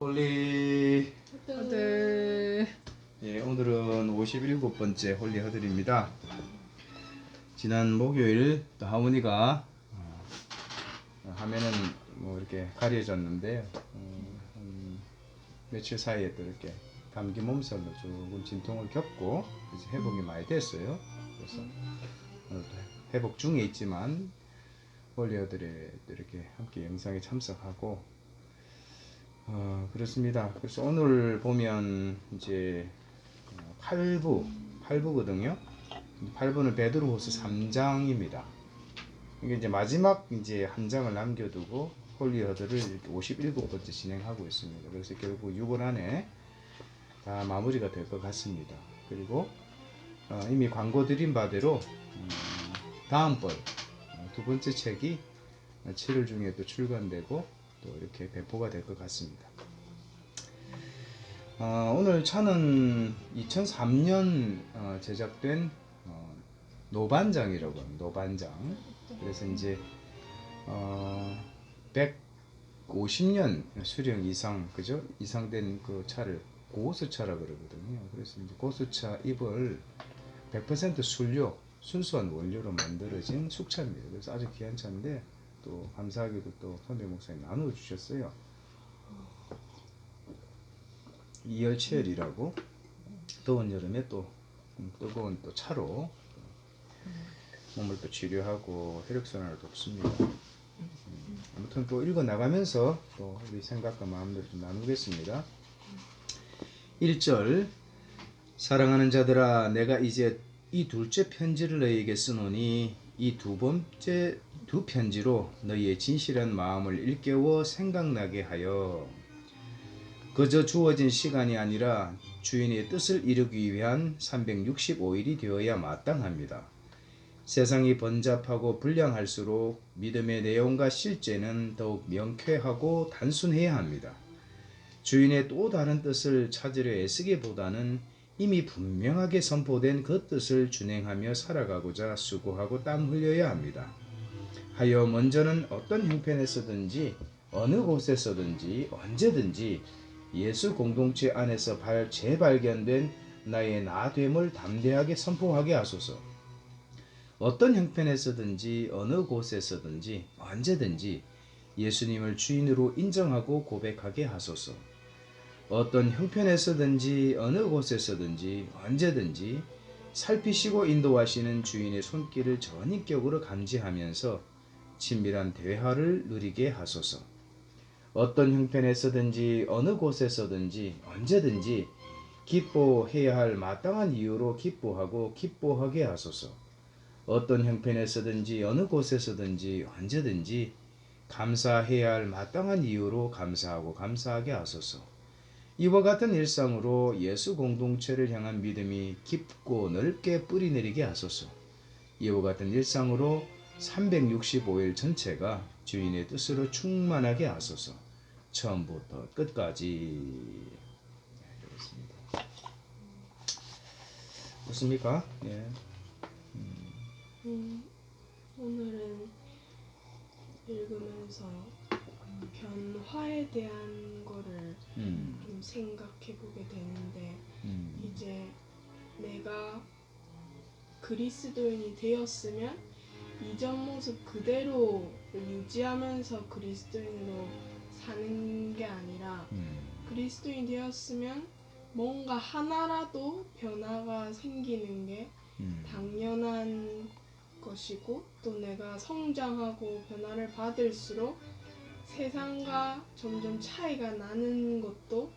홀리 허들. 예, 오늘은 57번째 홀리 허들입니다. 지난 목요일 또 하모니가 화면은 뭐 이렇게 가려졌는데 며칠 사이에 또 이렇게 감기 몸살로 조금 진통을 겪고 이제 회복이 많이 됐어요. 그래서 오늘도 회복 중에 있지만 홀리 허들에 또 이렇게 함께 영상에 참석하고 그렇습니다. 그래서 오늘 보면 이제 8부거든요. 8부는 베드로후서 3장입니다. 이게 이제 마지막 이제 한 장을 남겨두고 홀리 허들을 이렇게 57번째 진행하고 있습니다. 그래서 결국 6월 안에 다 마무리가 될 것 같습니다. 그리고 이미 광고 드린 바대로 다음번 두 번째 책이 7월 중에 또 출간되고 또 이렇게 배포가 될 것 같습니다. 오늘 차는 2003년 제작된 노반장이라고 합니다. 노반장. 그래서 이제 150년 수령 이상, 그죠? 이상된 그 차를 고수차라 그러거든요. 그래서 이제 고수차 잎을 100% 순료, 순수한 원료로 만들어진 숙차입니다. 그래서 아주 귀한 차인데 또 감사하게도 또 선배 목사님 나눠 주셨어요. 이열치열이라고 더운 여름에 또 뜨거운 또 차로 몸을 또 치료하고 혈액순환을 돕습니다. 아무튼 또 읽어 나가면서 또 우리 생각과 마음들을 좀 나누겠습니다. 1절 사랑하는 자들아 내가 이제 이 둘째 편지를 너희에게 쓰노니 이 두 편지로 너희의 진실한 마음을 일깨워 생각나게 하여 그저 주어진 시간이 아니라 주인의 뜻을 이루기 위한 365일이 되어야 마땅합니다. 세상이 번잡하고 불량할수록 믿음의 내용과 실제는 더욱 명쾌하고 단순해야 합니다. 주인의 또 다른 뜻을 찾으려 애쓰기보다는 이미 분명하게 선포된 그 뜻을 준행하며 살아가고자 수고하고 땀 흘려야 합니다. 하여 먼저는 어떤 형편에서든지 어느 곳에서든지 언제든지 예수 공동체 안에서 재발견된 나의 나됨을 담대하게 선포하게 하소서. 어떤 형편에서든지 어느 곳에서든지 언제든지 예수님을 주인으로 인정하고 고백하게 하소서. 어떤 형편에서든지 어느 곳에서든지 언제든지 살피시고 인도하시는 주인의 손길을 전인격으로 감지하면서 친밀한 대화를 누리게 하소서. 어떤 형편에서든지 어느 곳에서든지 언제든지 기뻐해야 할 마땅한 이유로 기뻐하고 기뻐하게 하소서. 어떤 형편에서든지 어느 곳에서든지 언제든지 감사해야 할 마땅한 이유로 감사하고 감사하게 하소서. 이와 같은 일상으로 예수 공동체를 향한 믿음이 깊고 넓게 뿌리내리게 하소서. 이와 같은 일상으로 365일 전체가 주인의 뜻으로 충만하게 하소서. 처음부터 끝까지. 그렇습니다. 좋습니까? 예. 오늘은 읽으면서 변화에 대한 거를 좀 생각해 보게 되는데 이제 내가 그리스도인이 되었으면 이전 모습 그대로 유지하면서 그리스도인으로 사는 게 아니라 그리스도인이 되었으면 뭔가 하나라도 변화가 생기는 게 당연한 것이고 또 내가 성장하고 변화를 받을수록 세상과 점점 차이가 나는 것도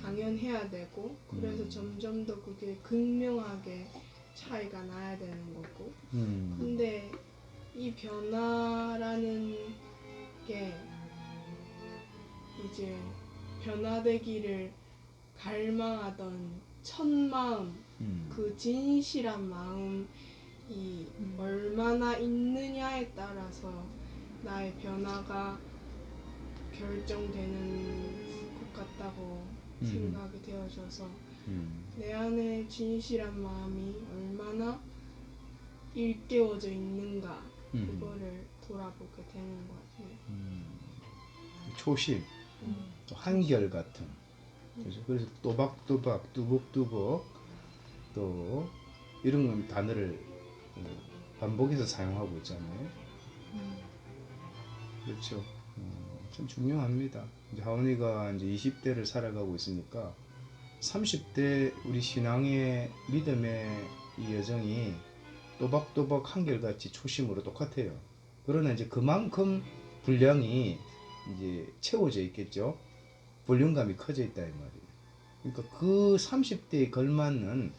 당연해야 되고 그래서 점점 더 그게 극명하게 차이가 나야 되는 거고 근데 이 변화라는 게 이제 변화되기를 갈망하던 첫 마음 그 진실한 마음이 얼마나 있느냐에 따라서 나의 변화가 결정되는 것 같다고 생각이 되어져서 내 안에 진실한 마음이 얼마나 일깨워져 있는가 그거를 돌아보게 되는 것 같아요. 초심. 또 한결같은. 그래서 또박또박, 뚜벅뚜벅 또 이런 단어를 반복해서 사용하고 있잖아요. 그렇죠. 참 중요합니다. 이제 하원이가 이제 20대를 살아가고 있으니까 30대 우리 신앙의 믿음의 이 여정이 또박또박 한결같이 초심으로 똑같아요. 그러나 이제 그만큼 분량이 이제 채워져 있겠죠. 볼륨감이 커져 있다 이 말이에요. 그러니까 그 30대에 걸맞는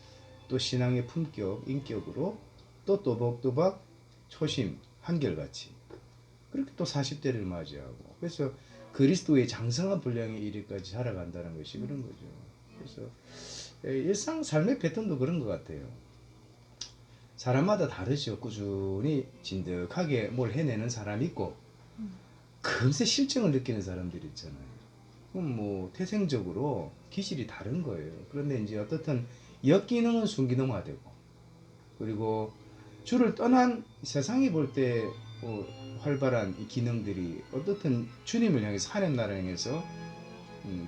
또 신앙의 품격, 인격으로 또 또박또박 초심, 한결같이 그렇게 또 40대를 맞이하고 그래서 그리스도의 장성한 분량에 이르기까지 자라간다는 것이 그런 거죠. 그래서 일상 삶의 패턴도 그런 것 같아요. 사람마다 다르죠. 꾸준히 진득하게 뭘 해내는 사람이 있고 금세 실증을 느끼는 사람들이 있잖아요. 그럼 뭐 태생적으로 기질이 다른 거예요. 그런데 이제 어떻든 역기능은 순기능화되고 그리고 주를 떠난 세상이 볼 때 활발한 이 기능들이 어떻든 주님을 향해서 하나님 나라를 향해서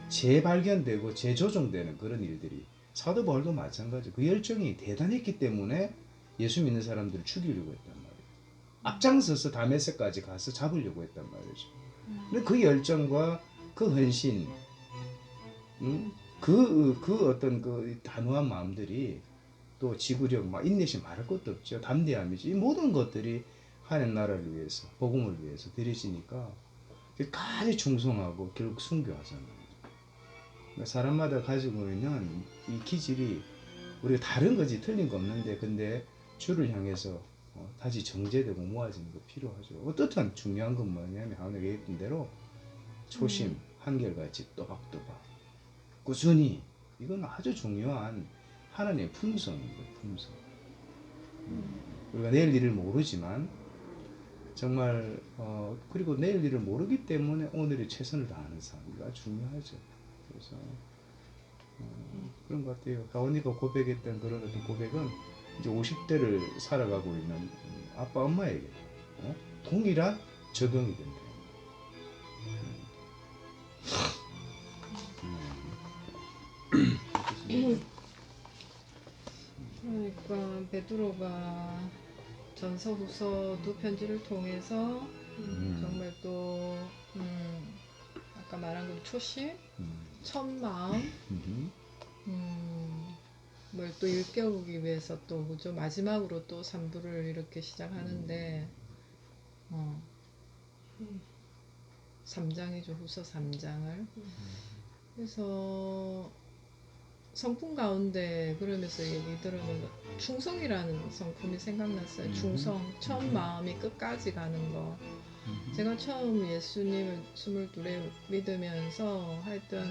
재발견되고 재조정되는 그런 일들이 사도 바울도 마찬가지. 그 열정이 대단했기 때문에 예수 믿는 사람들을 죽이려고 했단 말이에요. 앞장서서 다메섹까지 가서 잡으려고 했단 말이죠. 근데 그 열정과 그 헌신, 그 어떤 그 단호한 마음들이 또 지구력, 막 인내심 말할 것도 없죠. 담대함이지. 이 모든 것들이 하나님 나라를 위해서, 복음을 위해서 들여지니까 끝까지 충성하고 결국 순교하잖아요. 그러니까 사람마다 가지고 있는 이 기질이 우리가 다른 거지 틀린 거 없는데 근데 주를 향해서 다시 정제되고 모아지는 거 필요하죠. 어떻든 중요한 건 뭐냐면 하나님 얘기했던 대로 초심, 한결같이 또박또박 꾸준히 이건 아주 중요한 하나님의 품성입니다. 품성. 우리가 내일 일을 모르지만 정말 그리고 내일 일을 모르기 때문에 오늘의 최선을 다하는 삶이 아주 중요하죠. 그래서 그런 것 같아요. 가온이가 고백했던 그런 어떤 고백은 이제 50대를 살아가고 있는 아빠 엄마에게 동일한 적용이 된다. 그러니까 베드로가 전서 후서 두 편지를 통해서 정말 또 아까 말한 그 초심, 첫 마음, 뭘 또 일깨우기 위해서 또 그죠 마지막으로 또 3부를 이렇게 시작하는데 3장이죠 후서 3장을 그래서 성품 가운데 그러면서 얘기 들으면 충성이라는 성품이 생각났어요. 충성, 첫 마음이 끝까지 가는 거. 제가 처음 예수님을 22에 믿으면서 하여튼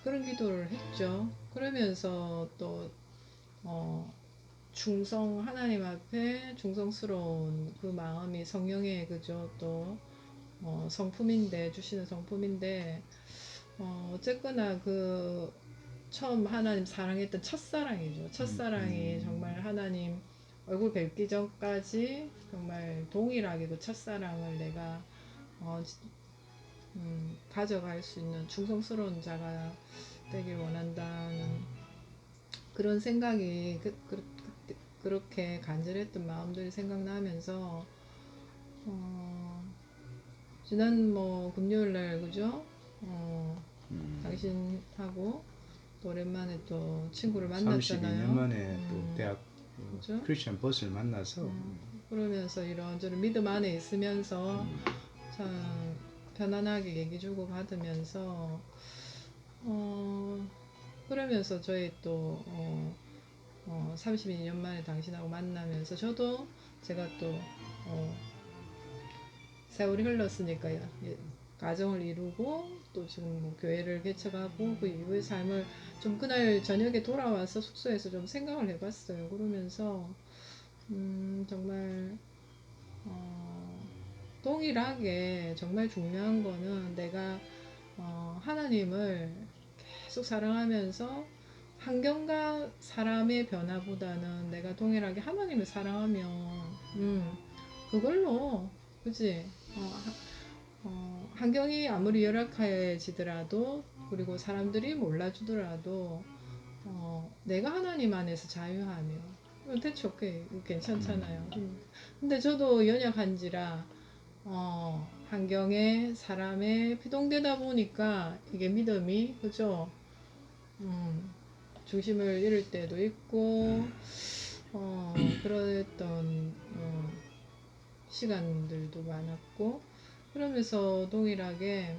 그런 기도를 했죠. 그러면서 또 충성 하나님 앞에 충성스러운 그 마음이 성령의 그죠 또 성품인데 주시는 성품인데 어쨌거나 그 처음 하나님 사랑했던 첫사랑이죠. 첫사랑이 정말 하나님 얼굴 뵙기 전까지 정말 동일하게 그 첫사랑을 내가 가져갈 수 있는 충성스러운 자가 되길 원한다는 그런 생각이 그렇게 간절했던 마음들이 생각나면서 지난 뭐 금요일날 그죠? 당신하고 또 오랜만에 또 친구를 만났잖아요. 32년 만에 또 대학 그죠? 크리스천 버스를 만나서 그러면서 이런저런 믿음 안에 있으면서 참 편안하게 얘기 주고 받으면서 그러면서 저희 또 32년 만에 당신하고 만나면서 저도 제가 또 세월이 흘렀으니까 가정을 이루고 또 지금 뭐 교회를 개척하고 그 이후의 삶을 좀 그날 저녁에 돌아와서 숙소에서 좀 생각을 해봤어요. 그러면서 정말 동일하게 정말 중요한 거는 내가 하나님을 계속 사랑하면서 환경과 사람의 변화보다는 내가 동일하게 하나님을 사랑하면 그걸로 그치 환경이 아무리 열악해지더라도 그리고 사람들이 몰라주더라도 내가 하나님 안에서 자유하며 대체 오케이 괜찮잖아요. 근데 저도 연약한지라 환경에 사람에 피동되다 보니까 이게 믿음이 그죠? 중심을 잃을 때도 있고 그랬던 시간들도 많았고 그러면서 동일하게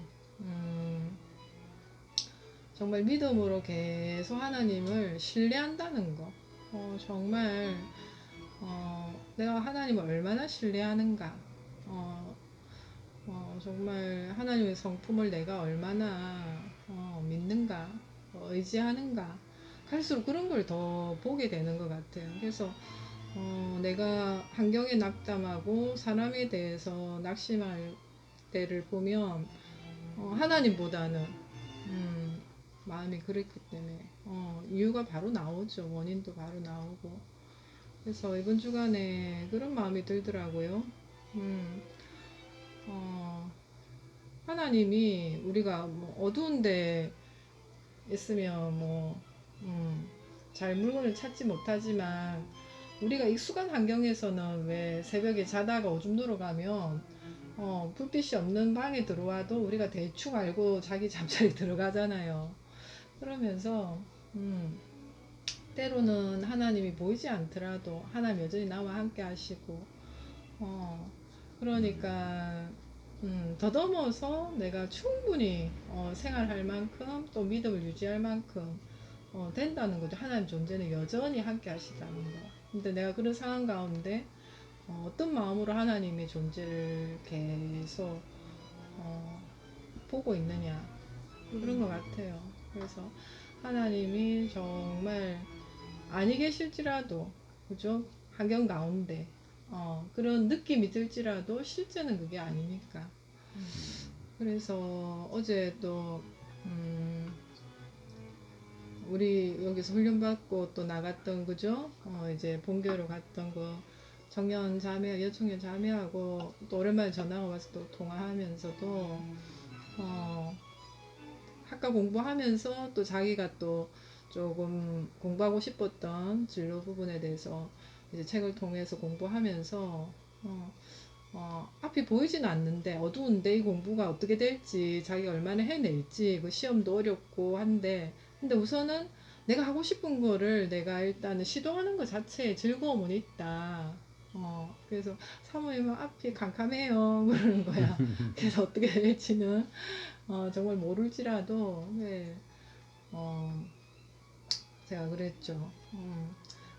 정말 믿음으로 계속 하나님을 신뢰한다는 거 정말 내가 하나님을 얼마나 신뢰하는가 정말 하나님의 성품을 내가 얼마나 믿는가 의지하는가 갈수록 그런 걸 더 보게 되는 것 같아요. 그래서 내가 환경에 낙담하고 사람에 대해서 낙심할 때를 보면 하나님보다는 마음이 그랬기 때문에 이유가 바로 나오죠. 원인도 바로 나오고 그래서 이번 주간에 그런 마음이 들더라고요. 하나님이 우리가 뭐 어두운데 있으면 잘 물건을 찾지 못하지만 우리가 익숙한 환경에서는 왜 새벽에 자다가 오줌 누러 가면 불빛이 없는 방에 들어와도 우리가 대충 알고 자기 잠자리 들어가잖아요. 그러면서 때로는 하나님이 보이지 않더라도 하나님 여전히 나와 함께 하시고 그러니까 더듬어서 내가 충분히 생활할 만큼 또 믿음을 유지할 만큼 된다는 거죠. 하나님 존재는 여전히 함께 하시다는 거. 근데 내가 그런 상황 가운데 어떤 마음으로 하나님의 존재를 계속 보고 있느냐 그런 것 같아요. 그래서 하나님이 정말 아니 계실지라도 그죠? 환경 가운데 그런 느낌이 들지라도 실제는 그게 아니니까. 그래서 어제 또 우리 여기서 훈련받고 또 나갔던 그죠? 이제 본교로 갔던 거 청년 자매, 여청년 자매하고 또 오랜만에 전화가 와서 또 통화하면서도 학과 공부하면서 또 자기가 또 조금 공부하고 싶었던 진로 부분에 대해서 이제 책을 통해서 공부하면서 앞이 보이진 않는데 어두운데 이 공부가 어떻게 될지 자기가 얼마나 해낼지 그 시험도 어렵고 한데 근데 우선은 내가 하고 싶은 거를 내가 일단은 시도하는 것 자체에 즐거움은 있다. 그래서 사모님은 앞이 캄캄해요 그러는 거야. 그래서 어떻게 될지는 정말 모를지라도 네, 제가 그랬죠.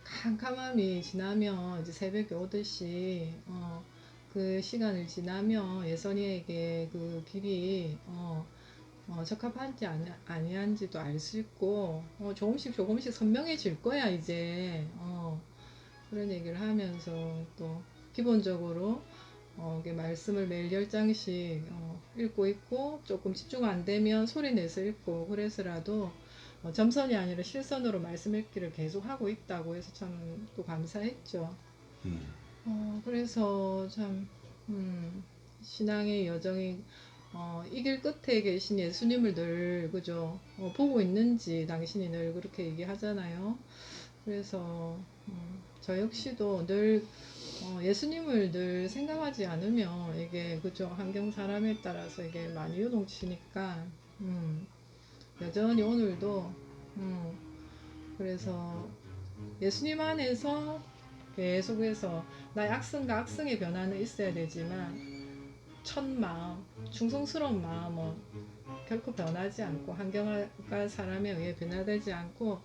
캄캄함이 지나면 이제 새벽이 오듯이 그 시간을 지나면 예선이에게 그 길이 적합한지 아니한지도 알 수 있고 조금씩 선명해질 거야 이제 그런 얘기를 하면서 또 기본적으로 이게 말씀을 매일 10장씩 읽고 있고 조금 집중 안 되면 소리 내서 읽고 그래서라도 점선이 아니라 실선으로 말씀 읽기를 계속 하고 있다고 해서 참 또 감사했죠. 그래서 참 신앙의 여정이 이 길 끝에 계신 예수님을 늘 그죠 보고 있는지 당신이 늘 그렇게 얘기하잖아요. 그래서 저 역시도 늘 예수님을 늘 생각하지 않으면 이게 그죠 환경 사람에 따라서 이게 많이 요동치니까 여전히 오늘도 그래서 예수님 안에서 계속해서 나의 악성과 악성의 변화는 있어야 되지만 첫 마음, 충성스러운 마음은 결코 변하지 않고 환경과 사람에 의해 변화되지 않고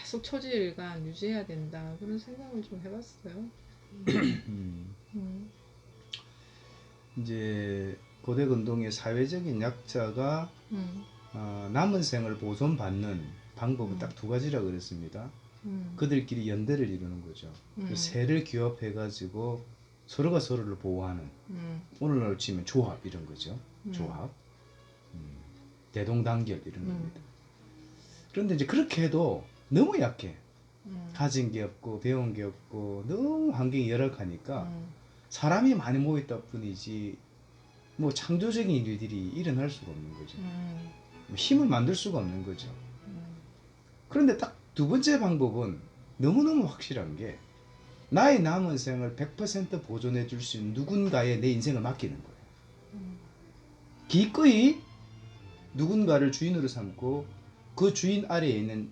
계속 초지일관 유지해야 된다 그런 생각을 좀 해봤어요. 이제 고대 근동의 사회적인 약자가 남은 생을 보존받는 방법은 딱 두 가지라 그랬습니다. 그들끼리 연대를 이루는 거죠. 세를 규합해 가지고 서로가 서로를 보호하는 오늘날로 치면 조합 이런 거죠. 조합 대동단결 이런 겁니다. 그런데 이제 그렇게 해도 너무 약해. 가진 게 없고 배운 게 없고 너무 환경이 열악하니까 사람이 많이 모였다 뿐이지 뭐 창조적인 일들이 일어날 수가 없는 거죠. 힘을 만들 수가 없는 거죠. 그런데 딱 두 번째 방법은 너무너무 확실한 게 나의 남은 생을 100% 보존해 줄 수 있는 누군가에 내 인생을 맡기는 거예요. 기꺼이 누군가를 주인으로 삼고 그 주인 아래에 있는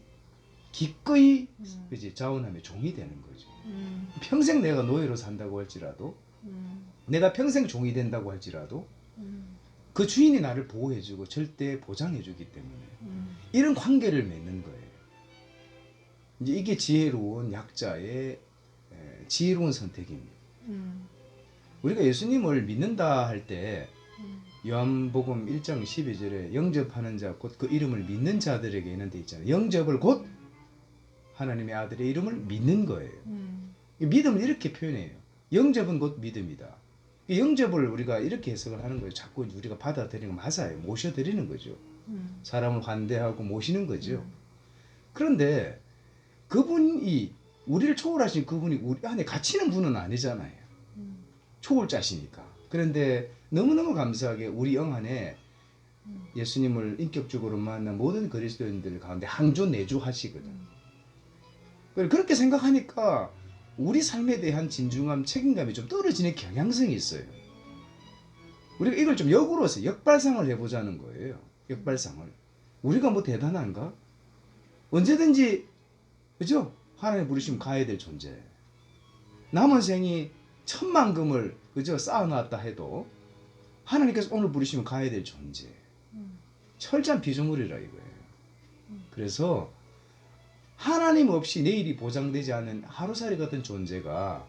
기꺼이 그지 자원함의 종이 되는 거죠. 평생 내가 노예로 산다고 할지라도 내가 평생 종이 된다고 할지라도 그 주인이 나를 보호해주고 절대 보장해주기 때문에 이런 관계를 맺는 거예요. 이제 이게 지혜로운 약자의 지혜로운 선택입니다. 우리가 예수님을 믿는다 할 때 요한복음 1장 12절에 영접하는 자 곧 그 이름을 믿는 자들에게 있는 데 있잖아요. 영접을 곧 하나님의 아들의 이름을 믿는 거예요. 믿음을 이렇게 표현해요. 영접은 곧 믿음이다. 영접을 우리가 이렇게 해석을 하는 거예요. 자꾸 우리가 받아들이는 거 맞아요. 모셔드리는 거죠. 사람을 환대하고 모시는 거죠. 그런데 그분이 우리를 초월하신 그분이 우리 안에 갇히는 분은 아니잖아요. 초월자시니까. 그런데 너무너무 감사하게 우리 영 안에 예수님을 인격적으로 만난 모든 그리스도인들 가운데 항조 내주하시거든. 그렇게 생각하니까 우리 삶에 대한 진중함, 책임감이 좀 떨어지는 경향성이 있어요. 우리가 이걸 좀 역으로서 역발상을 해보자는 거예요. 역발상을. 우리가 뭐 대단한가? 언제든지 그죠? 하나님 부르시면 가야 될 존재. 남은 생이 천만금을 그죠? 쌓아놨다 해도 하나님께서 오늘 부르시면 가야 될 존재. 철저한 피조물이라 이거예요. 그래서 하나님 없이 내일이 보장되지 않는 하루살이 같은 존재가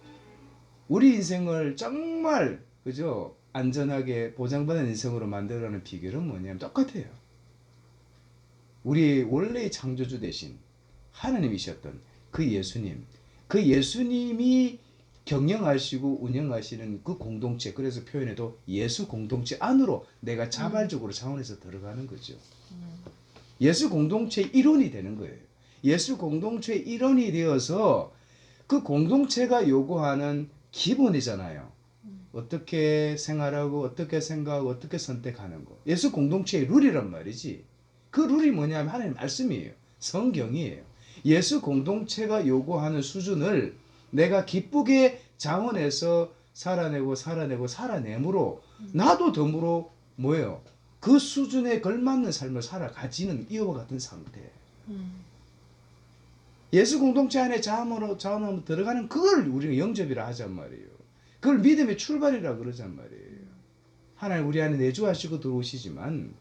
우리 인생을 정말 그죠? 안전하게 보장받은 인생으로 만들어가는 비결은 뭐냐면 똑같아요. 우리 원래의 창조주 대신 하나님이셨던 그 예수님, 그 예수님이 경영하시고 운영하시는 그 공동체, 그래서 표현해도 예수 공동체 안으로 내가 자발적으로 차원에서 들어가는 거죠. 예수 공동체의 일원이 되는 거예요. 예수 공동체의 일원이 되어서 그 공동체가 요구하는 기본이잖아요. 어떻게 생활하고 어떻게 생각하고 어떻게 선택하는 거. 예수 공동체의 룰이란 말이지. 그 룰이 뭐냐면 하나님 말씀이에요. 성경이에요. 예수 공동체가 요구하는 수준을 내가 기쁘게 자원해서 살아내므로 나도 덤으로 뭐예요? 그 수준에 걸맞는 삶을 살아가지는 이와 같은 상태. 예수 공동체 안에 자원으로 들어가는 그걸 우리가 영접이라 하잔 말이에요. 그걸 믿음의 출발이라 그러잔 말이에요. 하나님 우리 안에 내주하시고 들어오시지만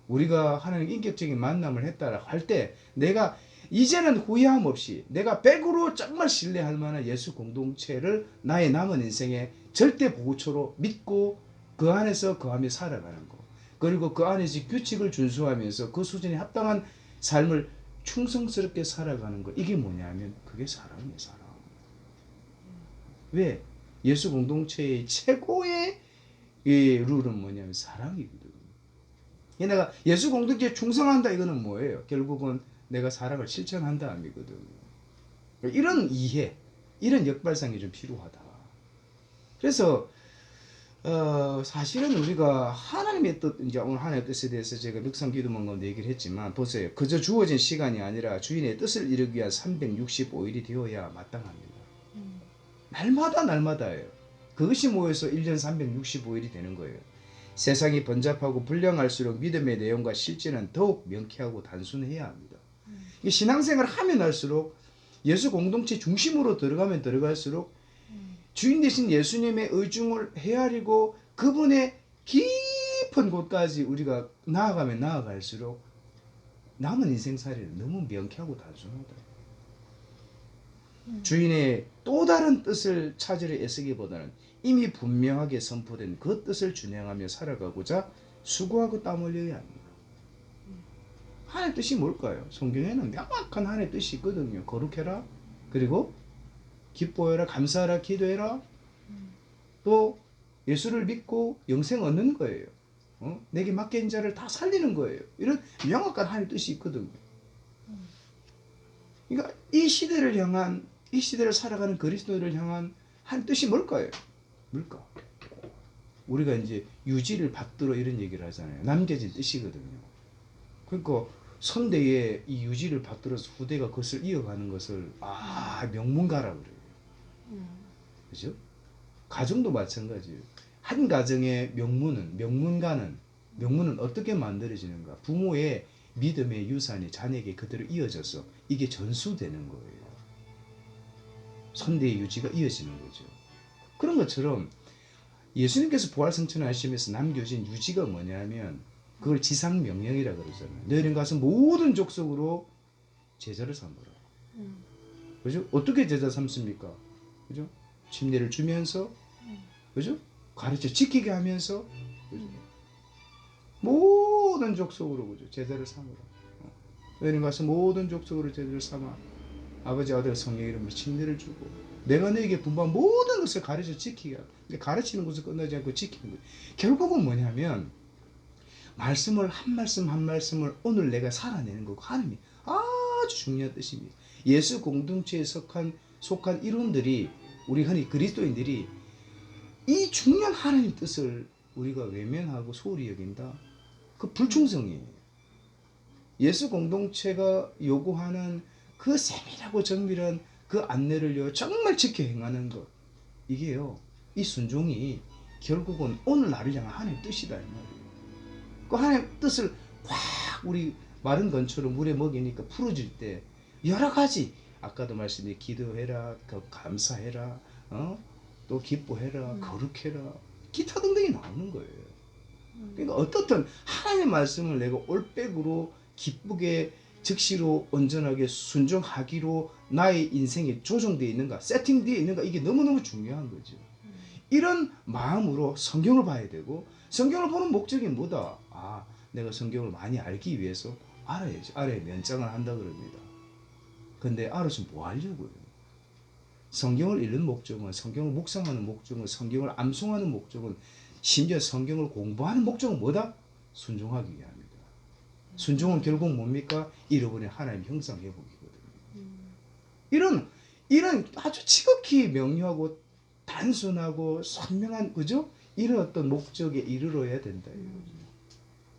우리가 하나님 인격적인 만남을 했다라 할 때 내가 이제는 후회함 없이 내가 100으로 정말 신뢰할 만한 예수 공동체를 나의 남은 인생의 절대 보호초로 믿고 그 안에서 거하며 살아가는 거. 그리고 그 안에서 규칙을 준수하면서 그 수준에 합당한 삶을 충성스럽게 살아가는 거. 이게 뭐냐면 그게 사랑이에요. 사랑. 왜? 예수 공동체의 최고의 이 룰은 뭐냐면 사랑이거든. 내가 예수 공동체에 충성한다 이거는 뭐예요? 결국은 내가 사랑을 실천한다 함이거든. 이런 이해, 이런 역발상이 좀 필요하다. 그래서 사실은 우리가 하나님의 뜻, 이제 오늘 하나님의 뜻에 대해서 제가 묵상 기도문 가운데 얘기를 했지만 보세요. 그저 주어진 시간이 아니라 주인의 뜻을 이루기 위한 365일이 되어야 마땅합니다. 날마다예요. 그것이 모여서 1년 365일이 되는 거예요. 세상이 번잡하고 불량할수록 믿음의 내용과 실제는 더욱 명쾌하고 단순해야 합니다. 신앙생활을 하면 할수록 예수 공동체 중심으로 들어가면 들어갈수록 주인 되신 예수님의 의중을 헤아리고 그분의 깊은 곳까지 우리가 나아가면 나아갈수록 남은 인생살이는 너무 명쾌하고 단순하다. 주인의 또 다른 뜻을 찾으려 애쓰기보다는 이미 분명하게 선포된 그 뜻을 준행하며 살아가고자 수고하고 땀 흘려야 합니다. 하나님의 뜻이 뭘까요? 성경에는 명확한 하나님의 뜻이 있거든요. 거룩해라. 그리고 기뻐해라. 감사하라. 기도해라. 또 예수를 믿고 영생 얻는 거예요. 내게 맡긴 자를 다 살리는 거예요. 이런 명확한 하나님의 뜻이 있거든요. 그러니까 이 시대를 향한, 이 시대를 살아가는 그리스도를 향한 하나님의 뜻이 뭘까요? 뭘까? 우리가 이제 유지를 받들어 이런 얘기를 하잖아요. 남겨진 뜻이거든요. 그러니까 선대의 이 유지를 받들어서 후대가 그것을 이어가는 것을 명문가라 그래요. 그죠? 가정도 마찬가지예요. 한 가정의 명문은 어떻게 만들어지는가? 부모의 믿음의 유산이 자녀에게 그대로 이어져서 이게 전수되는 거예요. 선대의 유지가 이어지는 거죠. 그런 것처럼 예수님께서 부활승천을 하시면서 남겨진 유지가 뭐냐면 그걸 지상명령이라 그러잖아요. 너희는 가서 모든 족속으로 제자를 삼으라. 그죠? 어떻게 제자 삼습니까? 그죠? 침례를 주면서, 그죠? 가르쳐 지키게 하면서, 그죠? 모든 족속으로, 그죠? 제자를 삼으라. 너희는 가서 모든 족속으로 제자를 삼아 아버지, 아들, 성령 이름으로 침례를 주고 내가 너에게 분부한 모든 것을 가르쳐 지키게 하라. 가르치는 것을 끝나지 않고 지키는 거예요. 결국은 뭐냐면 말씀을 한 말씀 한 말씀을 오늘 내가 살아내는 거고 하나님이 아주 중요한 뜻입니다. 예수 공동체에 속한 이론들이 우리 흔히 그리스도인들이 이 중요한 하나님 뜻을 우리가 외면하고 소홀히 여긴다. 그 불충성이에요. 예수 공동체가 요구하는 그 세밀하고 정밀한 그 안내를 정말 지켜 행하는 것, 이게요, 이 순종이 결국은 오늘 나를 향한 하나님의 뜻이다 이 말이에요. 그 하나님의 뜻을 확 우리 마른 건처럼 물에 먹이니까 풀어질 때 여러 가지, 아까도 말씀드린 기도해라, 감사해라, 또 기뻐해라, 거룩해라, 기타 등등이 나오는 거예요. 그러니까 어떻든 하나님의 말씀을 내가 올백으로 기쁘게 즉시로 온전하게 순종하기로 나의 인생이 조정되어 있는가, 세팅되어 있는가, 이게 너무너무 중요한 거죠. 이런 마음으로 성경을 봐야 되고, 성경을 보는 목적이 뭐다? 내가 성경을 많이 알기 위해서 알아야지. 알아야 면장을 한다 그럽니다. 근데 알아서 뭐 하려고요? 성경을 읽는 목적은, 성경을 묵상하는 목적은, 성경을 암송하는 목적은, 심지어 성경을 공부하는 목적은 뭐다? 순종하기 위함이다. 순종은 결국 뭡니까? 잃어버린 하나님 형상 회복이거든요. 이런 아주 지극히 명료하고 단순하고 선명한, 그죠? 이런 어떤 목적에 이르러야 된다.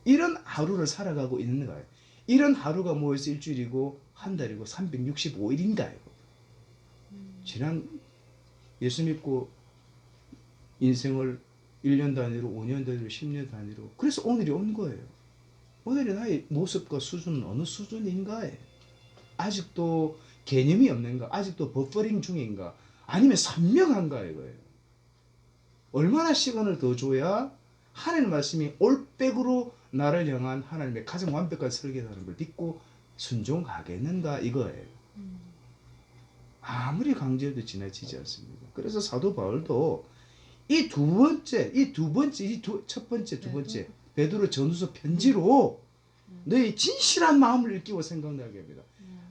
이런 하루를 살아가고 있는 거예요. 이런 하루가 모여서 일주일이고 한 달이고 365일인가요? 지난 예수 믿고 인생을 1년 단위로, 5년 단위로, 10년 단위로, 그래서 오늘이 온 거예요. 오늘의 나의 모습과 수준은 어느 수준인가에 아직도 개념이 없는가, 아직도 버퍼링 중인가, 아니면 선명한가 이거예요. 얼마나 시간을 더 줘야 하나님의 말씀이 올백으로 나를 향한 하나님의 가장 완벽한 설계라는 걸 믿고 순종하겠는가 이거예요. 아무리 강조해도 지나치지 않습니다. 그래서 사도 바울도 첫 번째, 두 번째 베드로 전후서 편지로 너의 진실한 마음을 일깨워 생각나게 합니다.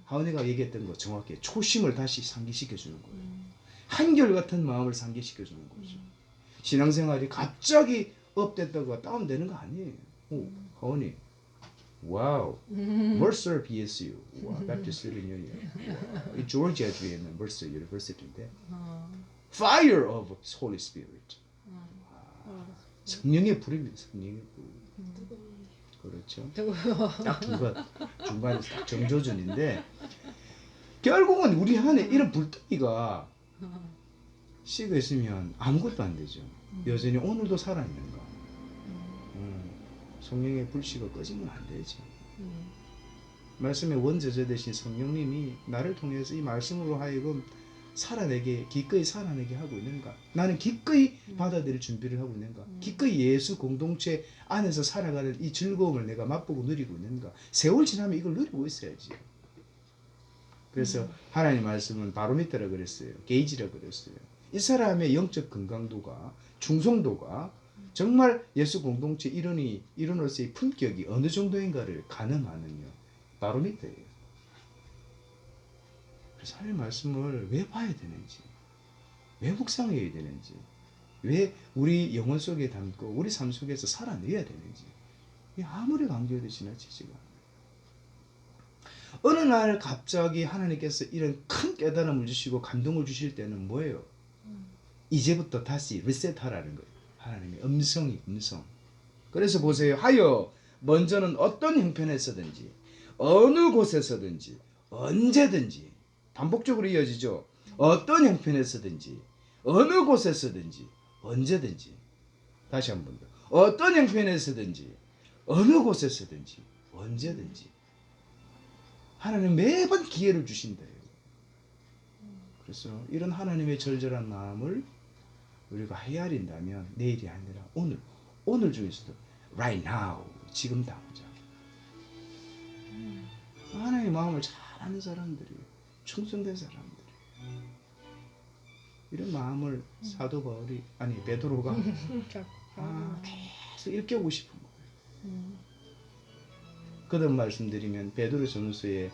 하은이가 얘기했던 거 정확히 초심을 다시 상기시켜 주는 거예요. 한결같은 마음을 상기시켜 주는 거죠. 신앙생활이 갑자기 업됐다고 다운되는 거 아니에요. 하은이, 와우, Mercer BSU, 와, Baptist Union, 조지아 주에 있는 Mercer University인데, Fire of Holy Spirit, 성령의 불입니다. 성령의 불. 그렇죠. 딱 중간에서 딱 정조준인데, 결국은 우리 안에 이런 불덩이가 식어 있으면 아무것도 안 되죠. 여전히 오늘도 살아있는가. 성령의 불씨가 꺼지면 안 되지. 말씀의 원저자 되신 성령님이 나를 통해서 이 말씀으로 하여금 기꺼이 살아내게 하고 있는가? 나는 기꺼이 받아들일 준비를 하고 있는가? 기꺼이 예수 공동체 안에서 살아가는 이 즐거움을 내가 맛보고 누리고 있는가? 세월 지나면 이걸 누리고 있어야지. 그래서 하나님 말씀은 바로미터라 그랬어요. 게이지라 그랬어요. 이 사람의 영적 건강도가, 충성도가 정말 예수 공동체 일원으로서의 품격이 어느 정도인가를 가늠하는요, 바로미터예요. 그래서 하나님 말씀을 왜 봐야 되는지, 왜 묵상해야 되는지, 왜 우리 영혼 속에 담고 우리 삶 속에서 살아내야 되는지, 아무리 강조해도 지나치지가 않아요. 어느 날 갑자기 하나님께서 이런 큰 깨달음을 주시고 감동을 주실 때는 뭐예요? 이제부터 다시 리셋하라는 거예요. 하나님의 음성. 그래서 보세요. 하여 먼저는 어떤 형편에서든지 어느 곳에서든지 언제든지 반복적으로 이어지죠. 어떤 형편에서든지 어느 곳에서든지 언제든지. 다시 한 번 더. 어떤 형편에서든지 어느 곳에서든지 언제든지 하나님 매번 기회를 주신대요. 그래서 이런 하나님의 절절한 마음을 우리가 헤아린다면 내일이 아니라 오늘 중에서도 right now, 지금 당장 하나님의 마음을 잘 아는 사람들이, 충성된 사람들이 이런 마음을 사도 바울이 베드로가 계속 일깨우고 싶은 거예요. 거듭 말씀드리면 베드로 전후서의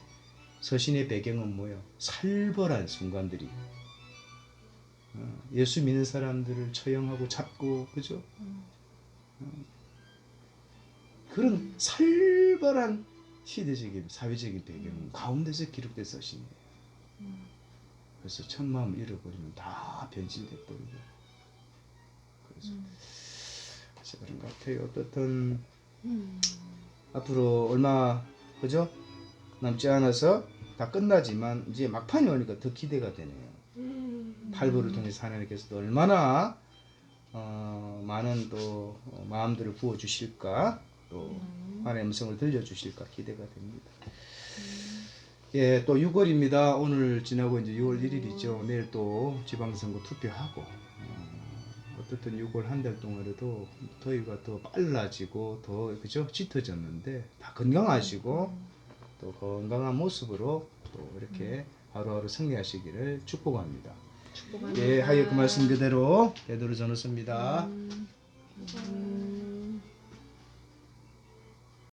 서신의 배경은 뭐예요? 살벌한 순간들이 예수 믿는 사람들을 처형하고 잡고 그죠? 그런 살벌한 시대적인 사회적인 배경 가운데서 기록된 서신이에요. 그래서 첫 마음을 잃어버리면 다 변질돼 버리고 그래서 그런 것 같아요. 어떻든 앞으로 얼마 그죠? 남지 않아서 다 끝나지만 이제 막판이 오니까 더 기대가 되네요. 팔부를 통해서 하나님께서 또 얼마나 많은 또 마음들을 부어 주실까, 또 하나님의 음성을 들려 주실까 기대가 됩니다. 예, 또 6월입니다. 오늘 지나고 이제 6월 1일이죠. 내일 또 지방선거 투표하고 어떻든 6월 한 달 동안에도 더위가 더 빨라지고 더 그죠? 짙어졌는데 다 건강하시고 또 건강한 모습으로 또 이렇게 하루하루 승리하시기를 축복합니다. 축복합니다. 예, 하여 그 말씀 그대로 베드로 전후서입니다.